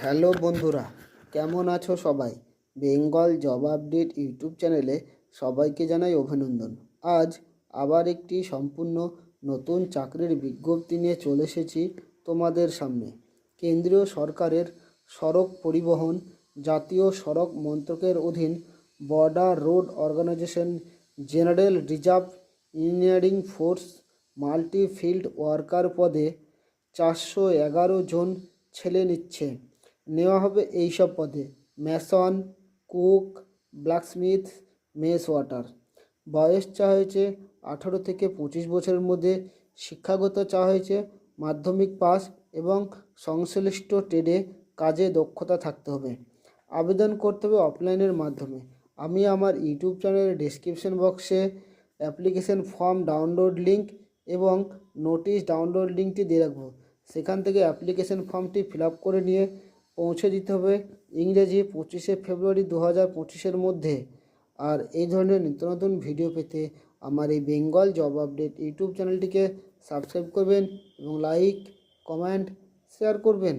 Hello বন্ধুরা, কেমন আছো সবাই? বেঙ্গল জব আপডেট ইউটিউব চ্যানেলে সবাইকে জানাই অভিনন্দন। আজ আবার একটি সম্পূর্ণ নতুন চাকরির বিজ্ঞপ্তি নিয়ে চলে এসেছি তোমাদের সামনে। কেন্দ্রীয় সরকারের সড়ক পরিবহন জাতীয় সড়ক মন্ত্রকের অধীন border road organisation general reserve engineering force multi field worker পদে 411 জন ছেলে নিচ্ছে। নেওয়া হবে এইসব পদে: mason, cook, blacksmith, mess waiter. বয়স চাওয়া হয়েছে 18 থেকে 25 বছরের মধ্যে। শিক্ষাগত চাওয়া হয়েছে মাধ্যমিক পাস এবং সংশ্লিষ্ট ট্রেডে কাজে দক্ষতা থাকতে হবে। আবেদন করতে হবে অফলাইনের মাধ্যমে। আমি আমার ইউটিউব চ্যানেলের ডেসক্রিপশন বক্সে অ্যাপ্লিকেশন ফর্ম ডাউনলোড লিঙ্ক এবং নোটিশ ডাউনলোড লিঙ্কটি দিয়ে রাখবো। সেখান থেকে অ্যাপ্লিকেশন ফর্মটি ফিল আপ করে নিয়ে পৌঁছে দিতে হবে ইংরেজি 25শে ফেব্রুয়ারি 2025-এর মধ্যে। আর এই ধরনের নিত্য নতুন ভিডিও পেতে আমার এই বেঙ্গল জব আপডেট ইউটিউব চ্যানেলটিকে সাবস্ক্রাইব করবেন এবং লাইক, কমেন্ট, শেয়ার করবেন।